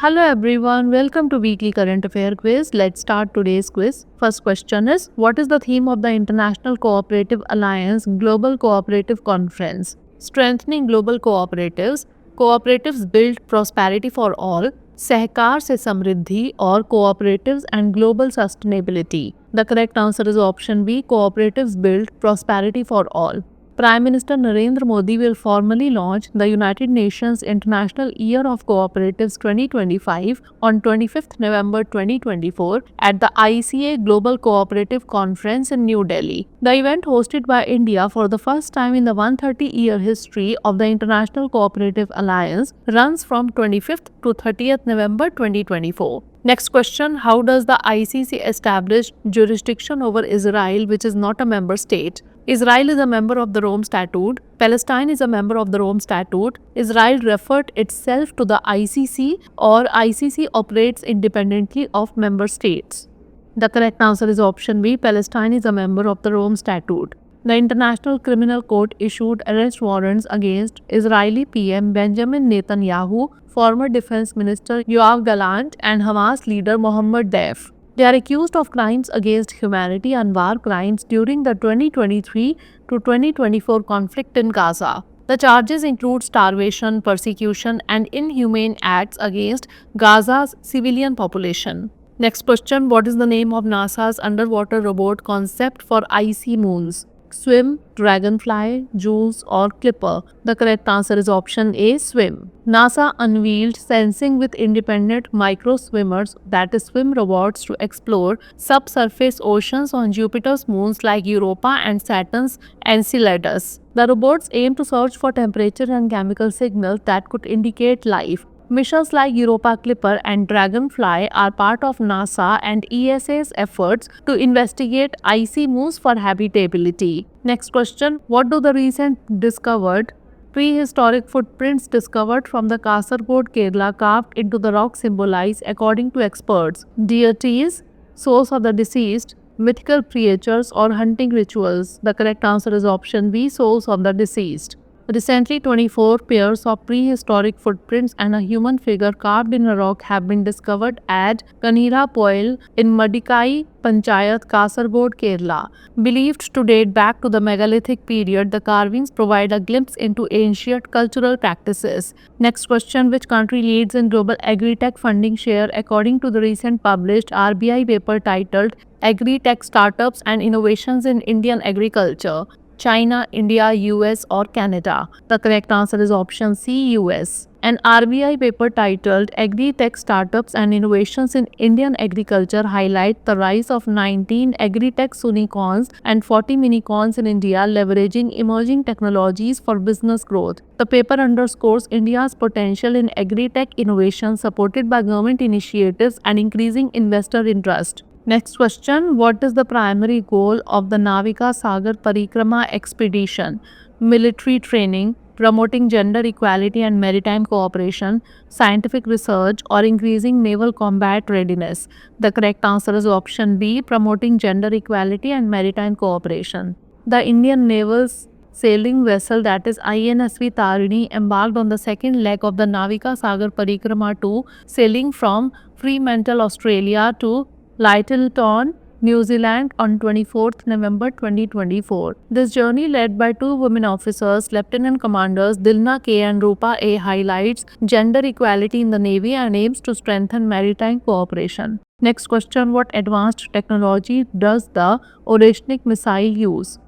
Hello everyone, welcome to Weekly Current Affair Quiz. Let's start today's quiz. First question is, what is the theme of the International Cooperative Alliance Global Cooperative Conference? Strengthening global cooperatives, cooperatives build prosperity for all, Sehkar se Samriddhi or cooperatives and global sustainability. The correct answer is option B, cooperatives build prosperity for all. Prime Minister Narendra Modi will formally launch the United Nations International Year of Cooperatives 2025 on 25th November 2024 at the ICA Global Cooperative Conference in New Delhi. The event, hosted by India for the first time in the 130-year history of the International Cooperative Alliance, runs from 25th to 30th November 2024. Next question, how does the ICC establish jurisdiction over Israel, which is not a member state? Israel is a member of the Rome Statute. Palestine is a member of the Rome Statute. Israel referred itself to the ICC, or ICC operates independently of member states. The correct answer is option B. Palestine is a member of the Rome Statute. The International Criminal Court issued arrest warrants against Israeli PM Benjamin Netanyahu, former Defense Minister Yoav Gallant, and Hamas leader Mohammed Deif. They are accused of crimes against humanity and war crimes during the 2023 to 2024 conflict in Gaza. The charges include starvation, persecution, and inhumane acts against Gaza's civilian population. Next question, what is the name of NASA's underwater robot concept for icy moons? Swim, Dragonfly, Jules, or Clipper? The correct answer is option A, Swim. NASA unveiled Sensing with Independent Micro Swimmers, that is swim robots, to explore subsurface oceans on Jupiter's moons like Europa and Saturn's Enceladus. The robots aim to search for temperature and chemical signals that could indicate life. Missions like Europa Clipper and Dragonfly are part of NASA and ESA's efforts to investigate icy moons for habitability. Next question, what do the recent discovered prehistoric footprints discovered from the Kasaragod, Kerala, carved into the rock symbolize, according to experts? Deities, souls of the deceased, mythical creatures, or hunting rituals? The correct answer is option B, souls of the deceased. Recently, 24 pairs of prehistoric footprints and a human figure carved in a rock have been discovered at Kanhira Poil in Madikai Panchayat, Kasaragod, Kerala. Believed to date back to the megalithic period, the carvings provide a glimpse into ancient cultural practices. Next question, which country leads in global agri-tech funding share, according to the recent published RBI paper titled Agri-Tech Startups and Innovations in Indian Agriculture? China, India, US, or Canada? The correct answer is option C, US. An RBI paper titled Agri-Tech Startups and Innovations in Indian Agriculture highlights the rise of 19 agri-tech unicorns and 40 minicorns in India, leveraging emerging technologies for business growth. The paper underscores India's potential in agri-tech innovation, supported by government initiatives and increasing investor interest. Next question, what is the primary goal of the Navika Sagar Parikrama expedition? Military training, promoting gender equality and maritime cooperation, scientific research, or increasing naval combat readiness? The correct answer is option B, promoting gender equality and maritime cooperation. The Indian Naval's sailing vessel, that is INSV Tarini, embarked on the second leg of the Navika Sagar Parikrama 2, sailing from Fremantle, Australia to Lyttelton, New Zealand on 24th November 2024. This journey, led by two women officers, Lieutenant Commanders Dilna K and Rupa A, highlights gender equality in the Navy and aims to strengthen maritime cooperation. Next question, what advanced technology does the Oreshnik missile use?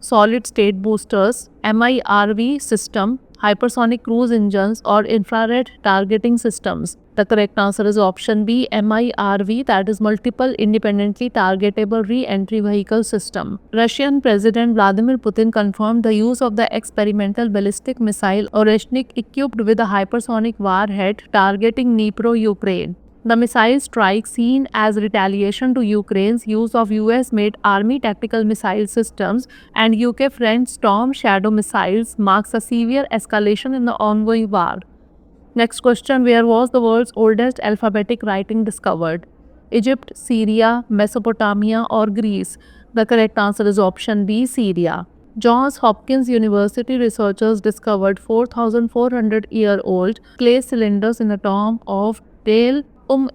Solid state boosters, MIRV system, hypersonic cruise engines, or infrared targeting systems? The correct answer is option B, MIRV, that is multiple independently targetable re-entry vehicle system. Russian President Vladimir Putin confirmed the use of the experimental ballistic missile Oreshnik, equipped with a hypersonic warhead, targeting Dnipro, Ukraine. The missile strike, seen as retaliation to Ukraine's use of US-made Army tactical missile systems and UK-French Storm Shadow missiles, marks a severe escalation in the ongoing war. Next question, where was the world's oldest alphabetic writing discovered? Egypt, Syria, Mesopotamia, or Greece? The correct answer is option B, Syria. Johns Hopkins University researchers discovered 4,400-year-old clay cylinders in a tomb of Tale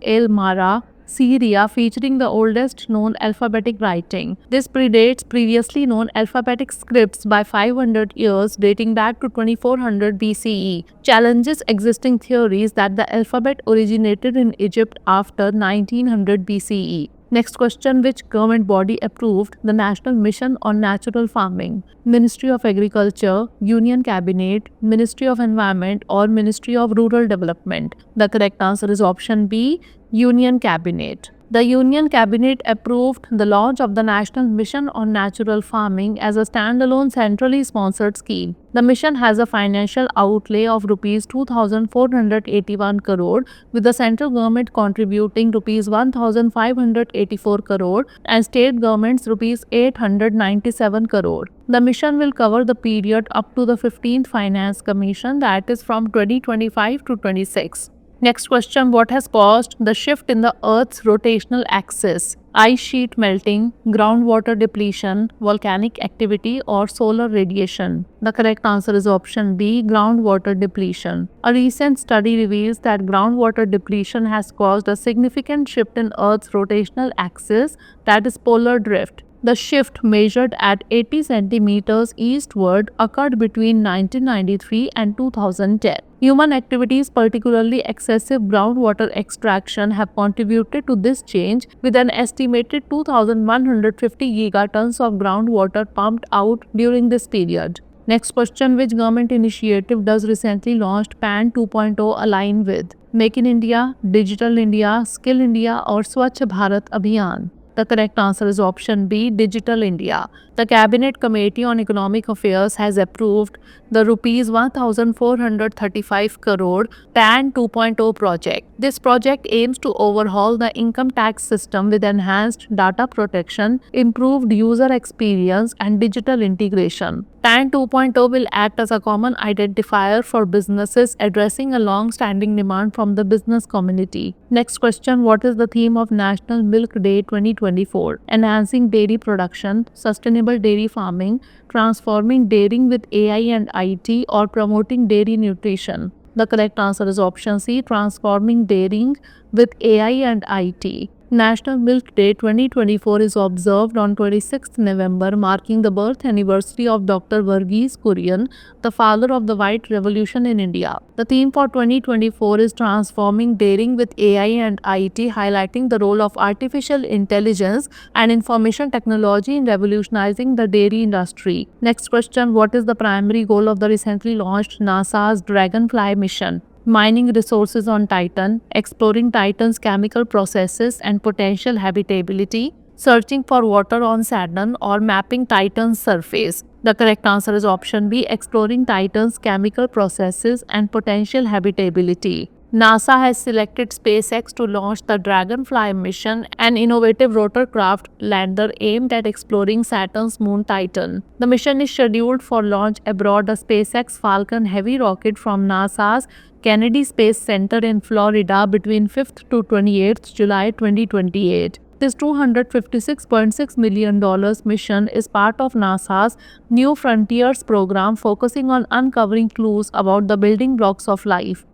el Mara, Syria, featuring the oldest known alphabetic writing. This predates previously known alphabetic scripts by 500 years, dating back to 2400 BCE. Challenges existing theories that the alphabet originated in Egypt after 1900 BCE. Next question, which government body approved the National Mission on Natural Farming? Ministry of Agriculture, Union Cabinet, Ministry of Environment, or Ministry of Rural Development? The correct answer is option B, Union Cabinet. The Union Cabinet approved the launch of the National Mission on Natural Farming as a standalone centrally sponsored scheme. The mission has a financial outlay of Rs 2,481 crore, with the central government contributing Rs 1,584 crore and state governments Rs 897 crore. The mission will cover the period up to the 15th Finance Commission, that is from 2025 to 26. Next question, what has caused the shift in the Earth's rotational axis? Ice sheet melting, groundwater depletion, volcanic activity, or solar radiation? The correct answer is option B, groundwater depletion. A recent study reveals that groundwater depletion has caused a significant shift in Earth's rotational axis, that is polar drift. The shift, measured at 80 centimeters eastward, occurred between 1993 and 2010. Human activities, particularly excessive groundwater extraction, have contributed to this change, with an estimated 2,150 gigatons of groundwater pumped out during this period. Next question, which government initiative does recently launched PAN 2.0 align with? Make in India, Digital India, Skill India, or Swachh Bharat Abhiyan? The correct answer is option B, Digital India. The Cabinet Committee on Economic Affairs has approved the Rs 1,435 crore PAN 2.0 project. This project aims to overhaul the income tax system with enhanced data protection, improved user experience, and digital integration. PAN 2.0 will act as a common identifier for businesses, addressing a long-standing demand from the business community. Next question, what is the theme of National Milk Day 2024? Enhancing dairy production, sustainable dairy farming, transforming dairying with AI and IT, or promoting dairy nutrition? The correct answer is option C, transforming dairying with AI and IT. National Milk Day 2024 is observed on 26th November, marking the birth anniversary of Dr. Verghese Kurian, the father of the White Revolution in India. The theme for 2024 is Transforming Dairying with AI and IT, highlighting the role of artificial intelligence and information technology in revolutionizing the dairy industry. Next question, what is the primary goal of the recently launched NASA's Dragonfly mission? Mining resources on Titan, exploring Titan's chemical processes and potential habitability, searching for water on Saturn, or mapping Titan's surface? The correct answer is option B, exploring Titan's chemical processes and potential habitability. NASA has selected SpaceX to launch the Dragonfly mission, an innovative rotorcraft lander aimed at exploring Saturn's moon Titan. The mission is scheduled for launch aboard a SpaceX Falcon Heavy rocket from NASA's Kennedy Space Center in Florida between 5th to 28th July 2028. This $256.6 million mission is part of NASA's New Frontiers program, focusing on uncovering clues about the building blocks of life.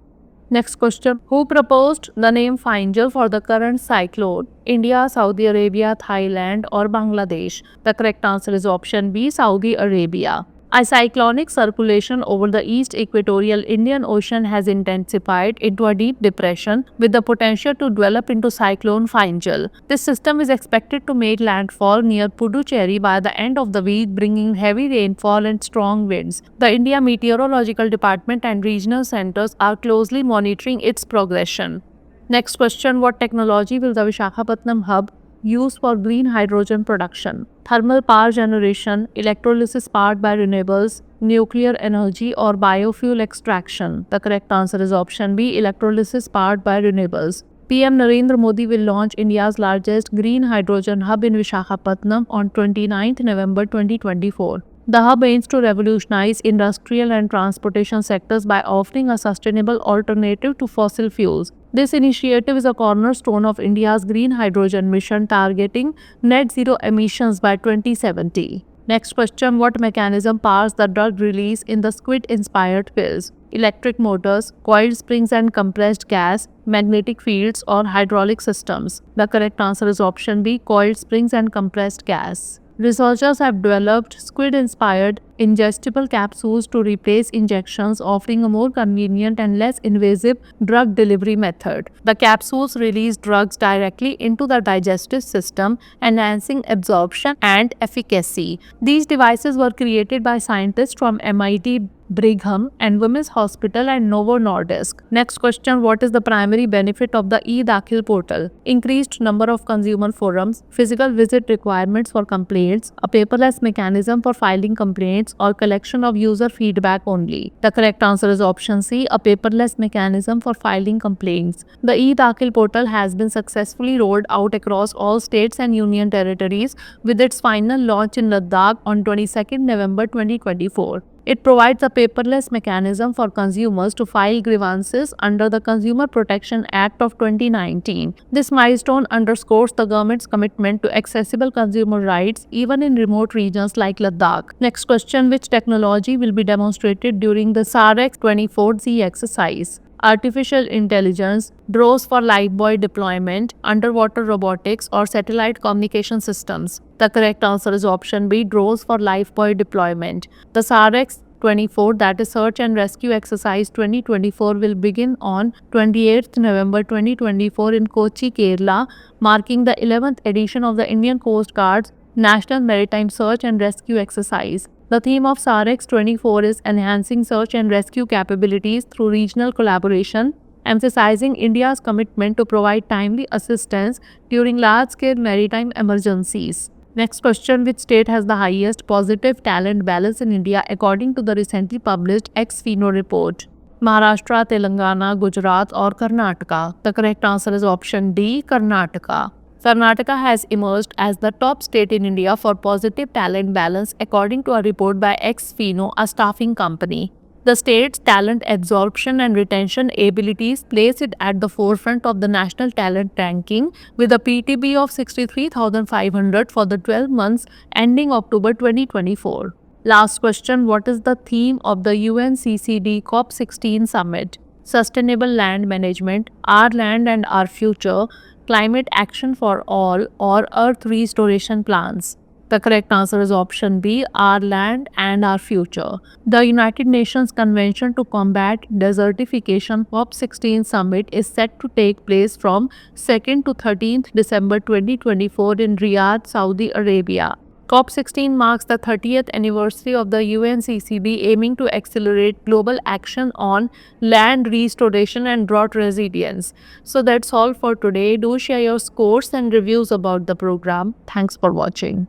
Next question, who proposed the name Fainjal for the current cyclone? India, Saudi Arabia, Thailand, or Bangladesh? The correct answer is option B, Saudi Arabia. A cyclonic circulation over the East Equatorial Indian Ocean has intensified into a deep depression with the potential to develop into cyclone Fainjal. This system is expected to make landfall near Puducherry by the end of the week, bringing heavy rainfall and strong winds. The India Meteorological Department and regional centers are closely monitoring its progression. Next question, what technology will the Visakhapatnam hub use for green hydrogen production? Thermal power generation, electrolysis powered by renewables, nuclear energy, or biofuel extraction? The correct answer is option B, electrolysis powered by renewables. PM Narendra Modi will launch India's largest green hydrogen hub in Visakhapatnam on 29th November 2024. The hub aims to revolutionize industrial and transportation sectors by offering a sustainable alternative to fossil fuels. This initiative is a cornerstone of India's green hydrogen mission, targeting net zero emissions by 2070. Next question, what mechanism powers the drug release in the squid-inspired pills? Electric motors, coiled springs and compressed gas, magnetic fields or hydraulic systems? The correct answer is option B, coiled springs and compressed gas. Researchers have developed squid-inspired ingestible capsules to replace injections, offering a more convenient and less invasive drug delivery method. The capsules release drugs directly into the digestive system, enhancing absorption and efficacy. These devices were created by scientists from MIT, Brigham and Women's Hospital and Novo Nordisk. Next question, what is the primary benefit of the e-Dakhil portal? Increased number of consumer forums, physical visit requirements for complaints, a paperless mechanism for filing complaints, or collection of user feedback only? The correct answer is option C, a paperless mechanism for filing complaints. The e-Dakhil portal has been successfully rolled out across all states and union territories, with its final launch in Ladakh on 22nd November 2024. It provides a paperless mechanism for consumers to file grievances under the Consumer Protection Act of 2019. This milestone underscores the government's commitment to accessible consumer rights even in remote regions like Ladakh. Next question, which technology will be demonstrated during the SAREX 24Z exercise? Artificial intelligence, drones for lifebuoy deployment, underwater robotics, or satellite communication systems? The correct answer is option B, drones for lifebuoy deployment. The SAREX 24, that is Search and Rescue Exercise 2024, will begin on 28th November 2024 in Kochi, Kerala, marking the 11th edition of the Indian Coast Guard's National Maritime Search and Rescue Exercise. The theme of SAREX 24 is enhancing search and rescue capabilities through regional collaboration, emphasizing India's commitment to provide timely assistance during large-scale maritime emergencies. Next question, which state has the highest positive talent balance in India according to the recently published ex-FINO report? Maharashtra, Telangana, Gujarat or Karnataka? The correct answer is option D, Karnataka. Karnataka has emerged as the top state in India for positive talent balance according to a report by ex-FINO, a staffing company. The state's talent absorption and retention abilities place it at the forefront of the national talent ranking with a PTB of 63,500 for the 12 months ending October 2024. Last question, what is the theme of the UNCCD COP16 summit? Sustainable land management, our land and our future, climate action for all, or earth restoration plans? The correct answer is option B, our land and our future. The United Nations Convention to Combat Desertification COP16 summit is set to take place from 2nd to 13th December 2024 in Riyadh, Saudi Arabia. COP16 marks the 30th anniversary of the UNCCD, aiming to accelerate global action on land restoration and drought resilience. So that's all for today. Do share your scores and reviews about the program. Thanks for watching.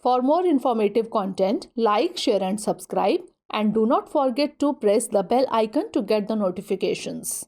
For more informative content, like, share and subscribe, and do not forget to press the bell icon to get the notifications.